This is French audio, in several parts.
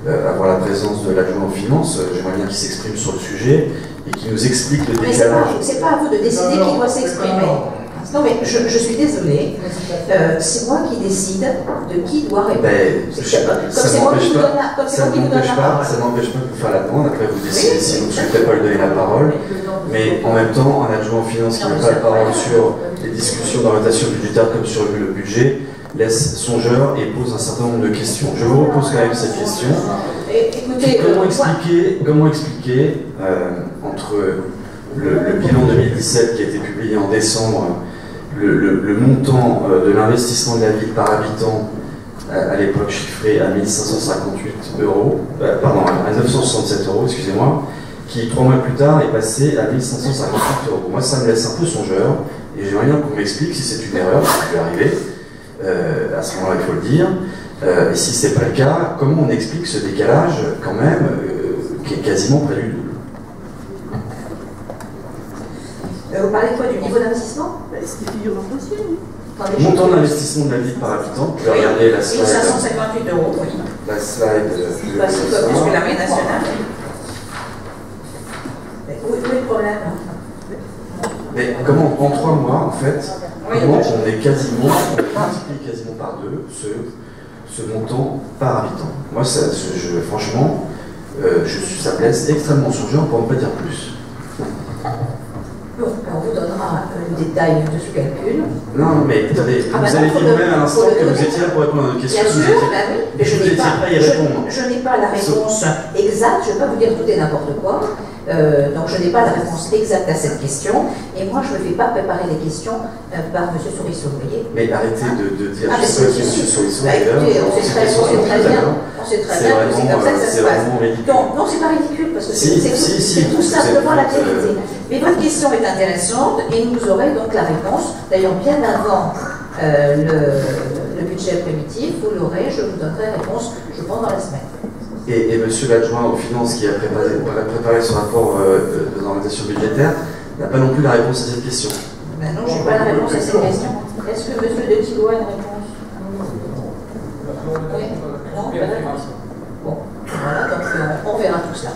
avoir la présence de l'adjoint aux finances. J'aimerais bien qu'il s'exprime sur le sujet et qu'il nous explique le décalage. Mais c'est pas à vous de décider qui doit s'exprimer. Non mais je suis désolée, c'est moi qui décide de qui doit répondre. Ça n'empêche pas de vous faire la demande, après vous décidez si vous ne souhaitez pas lui donner la parole. Mais en même temps, un adjoint en finance qui n'a pas la parole sur les discussions d'orientation budgétaire comme sur le budget laisse songeur et pose un certain nombre de questions. Je vous repose quand même cette question. Écoutez, comment expliquer entre le bilan 2017 qui a été publié en décembre, le montant de l'investissement de la ville par habitant à l'époque chiffré à 1558 euros, pardon, à 967 euros, excusez-moi, qui 3 mois plus tard est passé à 1558 euros. Moi, ça me laisse un peu songeur, et j'aimerais bien qu'on m'explique si c'est une erreur, ça peut arriver, à ce moment-là, il faut le dire, et si ce n'est pas le cas, comment on explique ce décalage, quand même, qui est quasiment près du double. Vous parlez quoi, du niveau d'investissement? Ce qui figure dans le dossier, oui. Montant d'investissement de la ville par habitant, vous pouvez regarder la slide. 1558 euros, oui. La slide. Pas si peu plus que l'armée nationale. Mais où est le problème? Mais comment, en 3 mois, en fait, comment on est quasiment, on multiplie quasiment par 2 ce montant par habitant. Moi, ça, franchement, ça me laisse extrêmement songeur pour ne pas dire plus. Bon, on vous donnera le détail de ce calcul. Non, mais attendez, vous avez dit vous-même à l'instant que vous étiez là pour répondre à nos questions. Bien sûr, mais je n'ai pas la réponse exacte, je ne vais pas vous dire tout et n'importe quoi. Donc je n'ai pas la réponse exacte à cette question, et moi je ne vais pas préparer les questions par M. Sourisseau, vous voyez. Mais arrêtez de dire M. Sourisseau, d'ailleurs. On sait très bien, c'est comme ça que ça se passe. Non, c'est pas ridicule, parce que c'est tout simplement la vérité. Mais votre question est intéressante, et vous aurez donc la réponse, d'ailleurs bien avant le budget primitif, vous l'aurez, je vous donnerai la réponse, je pense, dans la semaine. Et monsieur l'adjoint aux finances qui a préparé ce rapport d'orientation budgétaire n'a pas non plus la réponse à cette question. Ben non, je n'ai pas la réponse à cette question. Est-ce que monsieur de Tilloy a une réponse? Oui. Non, pas de réponse. Bon, voilà, donc on verra tout cela.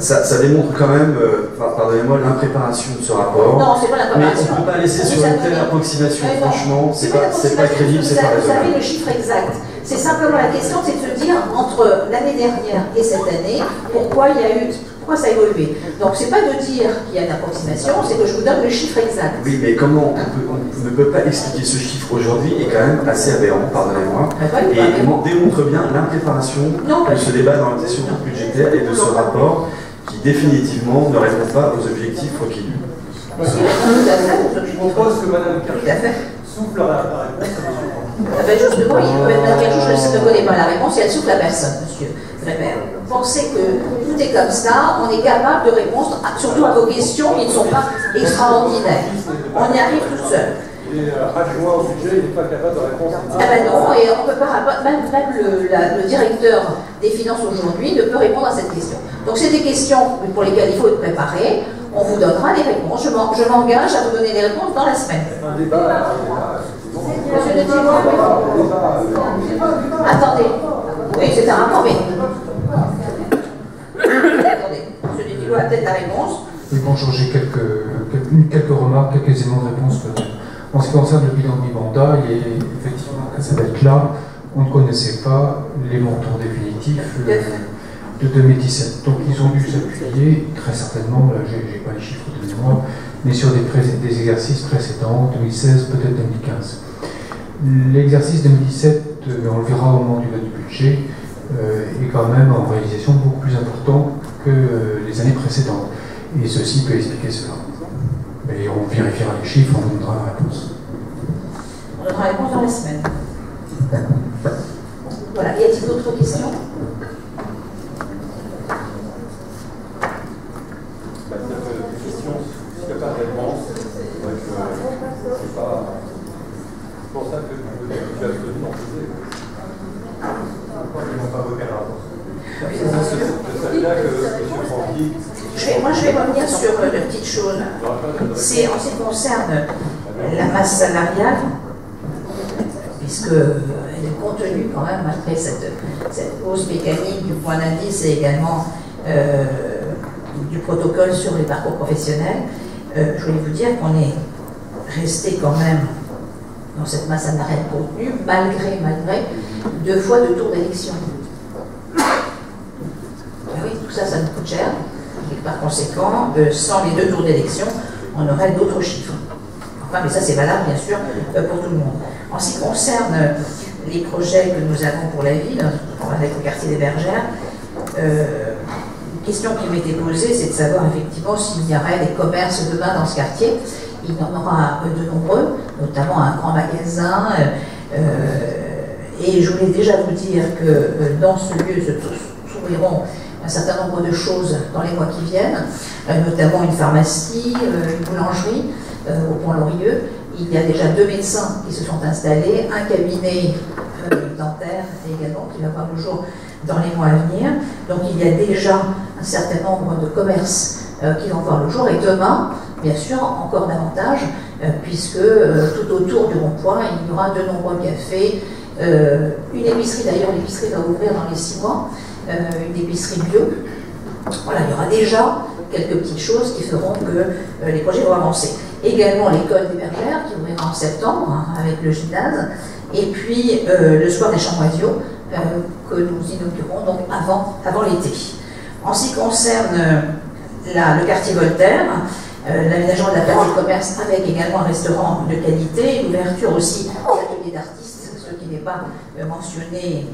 Ça démontre quand même, pardonnez-moi, l'impréparation de ce rapport. Non, c'est pas l'impréparation. Mais on ne peut pas laisser sur une telle approximation, franchement, c'est pas crédible, c'est pas raisonnable. Vous avez le chiffre exact. C'est simplement la question, c'est de se dire, entre l'année dernière et cette année, pourquoi ça a évolué. Donc, c'est pas de dire qu'il y a une approximation, c'est que je vous donne le chiffre exact. Oui, mais comment on ne peut pas expliquer ce chiffre aujourd'hui est quand même assez aberrant, pardonnez-moi, et démontre bien l'impréparation de ce débat d'orientation budgétaire et de ce rapport qui définitivement ne répond pas aux objectifs requis. Mais s'il répond tout à fait aux objectifs. Je propose que Mme Kirchhoff souffle la réponse. Justement, Mme Kirchhoff ne connaît pas la réponse et elle souffle à personne, monsieur Grébert. Pensez que tout est comme ça, on est capable de répondre surtout à vos questions qui ne sont pas extraordinaires. On y arrive tout seul. Et adjoint au budget, il n'est pas capable de répondre. Ah ben non, et on peut pas, même le directeur des finances aujourd'hui ne peut répondre à cette question. Donc c'est des questions pour lesquelles il faut être préparé. On vous donnera les réponses. Je m'engage à vous donner les réponses dans la semaine. Un débat. Monsieur de Tilloy, attendez. Oui, c'est un rapport, mais... Attendez, monsieur de Tilloy a peut-être la réponse. Oui, bonjour, j'ai quelques remarques, quelques éléments de réponse. En ce qui concerne le bilan de mi-mandat, il est effectivement à cette date-là, on ne connaissait pas les montants définitifs de 2017. Donc ils ont dû s'appuyer, très certainement, là j'ai pas les chiffres de mémoire, mais sur des exercices précédents, 2016, peut-être 2015. L'exercice 2017, on le verra au moment du vote du budget, est quand même en réalisation beaucoup plus important que les années précédentes. Et ceci peut expliquer cela. Et on vérifiera les chiffres, on donnera la réponse. On donnera la réponse dans la semaine. Voilà, y a-t-il d'autres questions? S'il n'y a pas de réponse, c'est pas pour ça que tu as obtenu en faisait. Ils n'ont pas voté la réponse. Je sais bien que M. Francky. Moi, je vais revenir sur une petite chose. C'est en ce qui concerne la masse salariale, puisqu'elle est contenue quand même, malgré cette hausse mécanique du point d'indice et également du protocole sur les parcours professionnels. Je voulais vous dire qu'on est resté quand même dans cette masse salariale contenue, malgré 2 fois 2 tours d'élection. Oui, tout ça, ça nous coûte cher. Et par conséquent, sans les 2 tours d'élection, on aurait d'autres chiffres. Enfin, mais ça, c'est valable, bien sûr, pour tout le monde. En ce qui concerne les projets que nous avons pour la ville, avec le quartier des Bergères, une question qui m'était posée, c'est de savoir effectivement s'il y aurait des commerces demain dans ce quartier. Il y en aura de nombreux, notamment un grand magasin. Et je voulais déjà vous dire que dans ce lieu s'ouvriront un certain nombre de choses dans les mois qui viennent, notamment une pharmacie, une boulangerie au Pont-Laurieux. Il y a déjà 2 médecins qui se sont installés, un cabinet dentaire également qui va voir le jour dans les mois à venir. Donc il y a déjà un certain nombre de commerces qui vont voir le jour. Et demain, bien sûr, encore davantage, puisque tout autour du rond-point, il y aura de nombreux cafés, une épicerie, d'ailleurs l'épicerie va ouvrir dans les 6 mois, une épicerie bio. Voilà, il y aura déjà quelques petites choses qui feront que les projets vont avancer. Également l'école des Bergères qui ouvrira en septembre avec le gymnase, et puis le soir des Chamoisiaux que nous inaugurons donc avant l'été. En ce qui concerne le quartier Voltaire, l'aménagement de la place du commerce avec également un restaurant de qualité, l'ouverture aussi d'ateliers d'artistes, ce qui n'est pas mentionné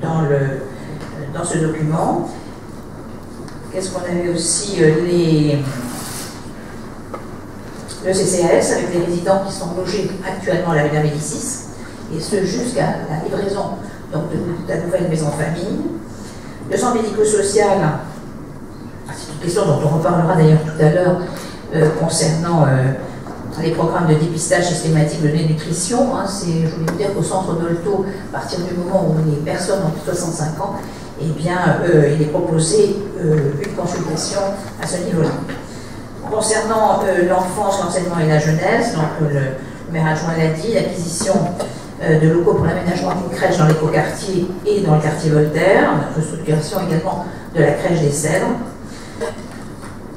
dans ce document. Qu'est-ce qu'on avait aussi le CCAS avec les résidents qui sont logés actuellement à la Villa Médicis, et ce jusqu'à la livraison donc, de la nouvelle maison famille. Le centre médico-social, c'est une question dont on reparlera d'ailleurs tout à l'heure concernant les programmes de dépistage systématique de nutrition. Je voulais vous dire qu'au centre d'Olto, à partir du moment où les personnes ont plus de 65 ans, eh bien, il est proposé une consultation à ce niveau-là. Concernant l'enfance, l'enseignement et la jeunesse, donc le maire adjoint l'a dit, l'acquisition de locaux pour l'aménagement d'une crèche dans l'écoquartier et dans le quartier Voltaire, la restructuration également de la crèche des Cèdres.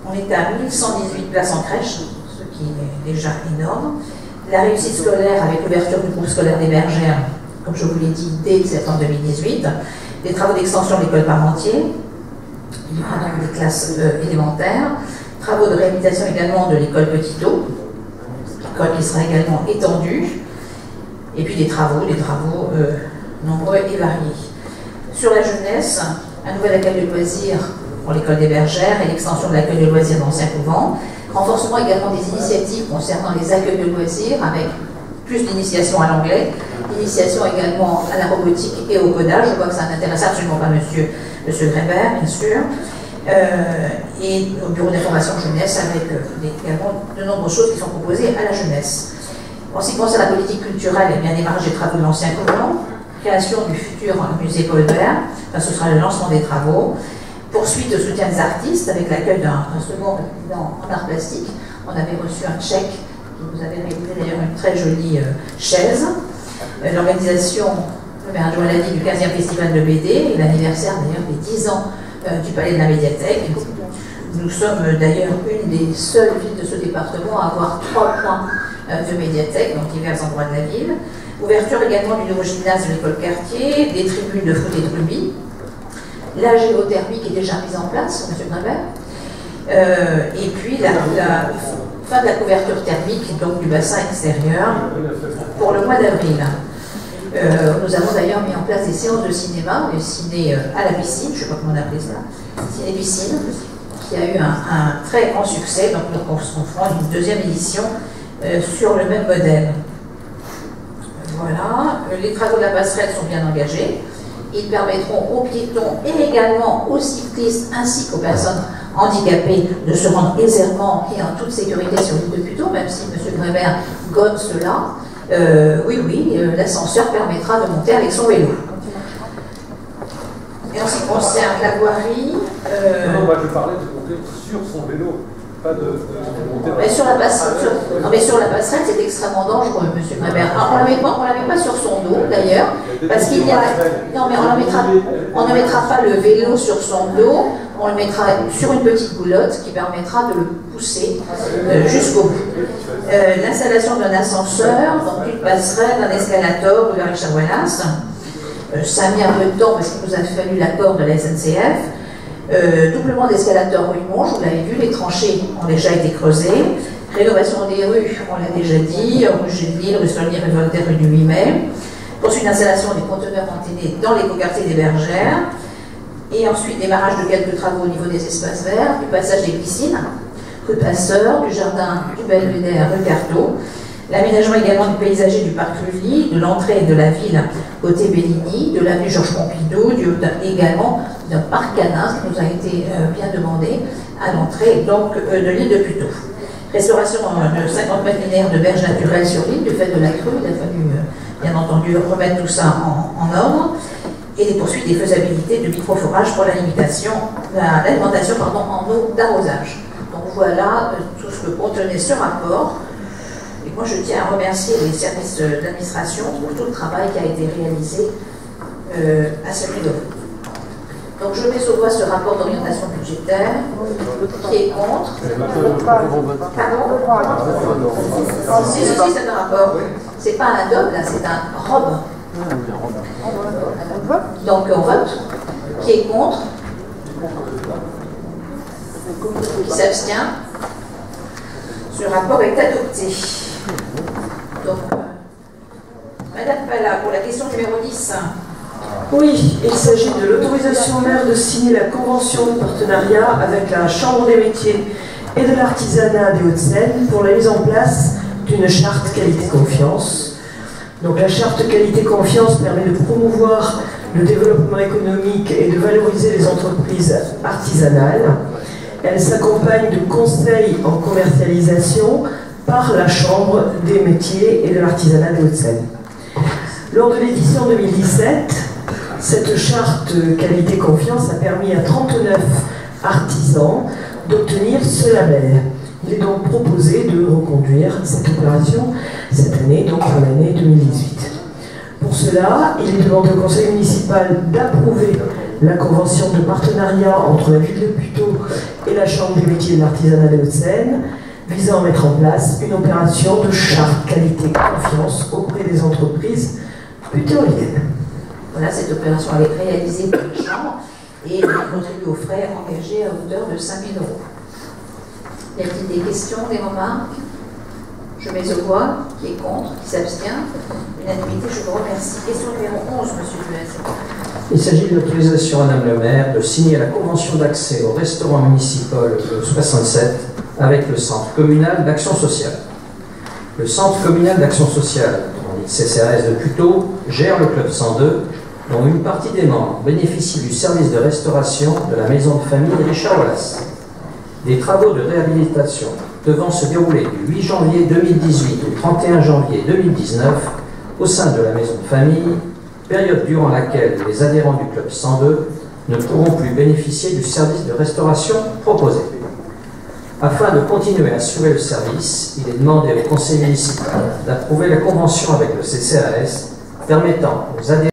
On est à 1118 places en crèche, ce qui est déjà énorme. La réussite scolaire avec l'ouverture du groupe scolaire des Bergères, comme je vous l'ai dit, dès septembre 2018. Des travaux d'extension de l'école Parmentier, il y aura donc des classes élémentaires. Travaux de réhabilitation également de l'école Petitot, école qui sera également étendue. Et puis des travaux nombreux et variés. Sur la jeunesse, un nouvel accueil de loisirs pour l'école des Bergères et l'extension de l'accueil de loisirs dans l'ancien couvent. Renforcement également des initiatives concernant les accueils de loisirs avec plus d'initiation à l'anglais, initiation également à la robotique et au codage. Je vois que ça n'intéresse absolument pas monsieur Grébert, bien sûr. Et au bureau d'information jeunesse avec également de nombreuses choses qui sont proposées à la jeunesse. En ce qui concerne la politique culturelle, eh bien, démarrage des travaux de l'ancien couvent, création du futur musée Paul Bert, ce sera le lancement des travaux, poursuite de soutien des artistes avec l'accueil d'un second résident en art plastique. On avait reçu un chèque qui nous avait réalisé d'ailleurs une très jolie chaise. L'organisation, le maire adjoint l'a dit, du 15e festival de BD et l'anniversaire d'ailleurs des 10 ans du palais de la médiathèque. Nous sommes d'ailleurs une des seules villes de ce département à avoir 3 points de médiathèque dans divers endroits de la ville. Ouverture également du nouveau gymnase de l'école quartier, des tribunes de foot et de rugby. La géothermie qui est déjà mise en place, M. Grimbert. Et puis la fin de la couverture thermique donc du bassin extérieur pour le mois d'avril. Nous avons d'ailleurs mis en place des séances de cinéma, le ciné à la piscine, je ne sais pas comment on appelle ça, ciné-piscine, qui a eu un très grand succès, donc nous fera une deuxième édition sur le même modèle. Voilà, les travaux de la passerelle sont bien engagés. Ils permettront aux piétons et également aux cyclistes ainsi qu'aux personnes handicapées de se rendre aisément et en toute sécurité sur l'île de Puteaux, même si M. Grébert gomme cela. Oui, l'ascenseur permettra de monter avec son vélo. Et en ce qui concerne la voirie... Non, moi je parlais de monter sur son vélo. Mais sur la passerelle, c'est extrêmement dangereux, monsieur Grébert. Alors, on ne la met pas sur son dos, d'ailleurs, parce qu'il y a... Non, mais on ne mettra pas le vélo sur son dos, on le mettra sur une petite boulotte qui permettra de le pousser jusqu'au bout. L'installation d'un ascenseur, donc une passerelle, un escalator vers Richard Wallace. Ça a mis un peu de temps parce qu'il nous a fallu l'accord de la SNCF. Doublement d'escalator rue Monge, vous l'avez vu, les tranchées ont déjà été creusées. Rénovation des rues, on l'a déjà dit, rue Génil, rue Solnier, rue Voltaire, rue du 8 mai. Ensuite, l'installation des conteneurs containés dans l'écoquartier des Bergères. Et ensuite, démarrage de quelques travaux au niveau des espaces verts, du passage des piscines, rue Passeur, du jardin du Belvédère, rue Carteau. L'aménagement également du paysager du parc Rully, de l'entrée de la ville côté Bellini, de l'avenue Georges Pompidou, également d'un parc canin, qui nous a été bien demandé à l'entrée donc de l'île de Puteaux. Restauration de 50 mètres linéaires de berges naturelles sur l'île, du fait de la crue, il a fallu bien entendu remettre tout ça en ordre, et des poursuites des faisabilités de microforage pour l'alimentation en eau d'arrosage. Donc voilà tout ce que contenait ce rapport. Et moi, je tiens à remercier les services d'administration pour tout le travail qui a été réalisé à ce niveau. Donc, je mets au voie ce rapport d'orientation budgétaire. Qui est contre? Pardon? Si, c'est un rapport. C'est pas un adobe, là, c'est un robe. Donc, on vote. Qui est contre? Qui s'abstient? Ce rapport est adopté. Donc, Madame Pala, pour la question numéro 10. Oui, il s'agit de l'autorisation au maire de signer la convention de partenariat avec la Chambre des métiers et de l'artisanat des Hauts-de-Seine pour la mise en place d'une charte qualité-confiance. Donc la charte qualité-confiance permet de promouvoir le développement économique et de valoriser les entreprises artisanales. Elle s'accompagne de conseils en commercialisation par la Chambre des métiers et de l'artisanat des Hauts-de-Seine. Lors de l'édition 2017, cette charte qualité-confiance a permis à 39 artisans d'obtenir ce label. Il est donc proposé de reconduire cette opération cette année, donc pour l'année 2018. Pour cela, il est demandé au conseil municipal d'approuver la convention de partenariat entre la ville de Puteaux et la Chambre des métiers et de l'artisanat des Hauts-de-Seine, visant à mettre en place une opération de charte qualité-confiance auprès des entreprises putéoliennes. Voilà, cette opération elle est réalisée par la Chambre et elle contribue aux frais engagés à hauteur de 5 000 €. Y a-t-il des questions, des remarques? Je mets au voie. Qui est contre? Qui s'abstient? Unanimité, je vous remercie. Question numéro 11, monsieur Duez. Il s'agit de l'autorisation à Madame le maire de signer la convention d'accès au restaurant municipal 67 avec le Centre communal d'action sociale. Le Centre communal d'action sociale, CCAS de Puteaux, gère le Club 102, dont une partie des membres bénéficie du service de restauration de la maison de famille Richard Wallace. Des travaux de réhabilitation devant se dérouler du 8 janvier 2018 au 31 janvier 2019 au sein de la maison de famille, période durant laquelle les adhérents du Club 102 ne pourront plus bénéficier du service de restauration proposé. Afin de continuer à assurer le service, il est demandé au conseil municipal d'approuver la convention avec le CCAS permettant aux adhérents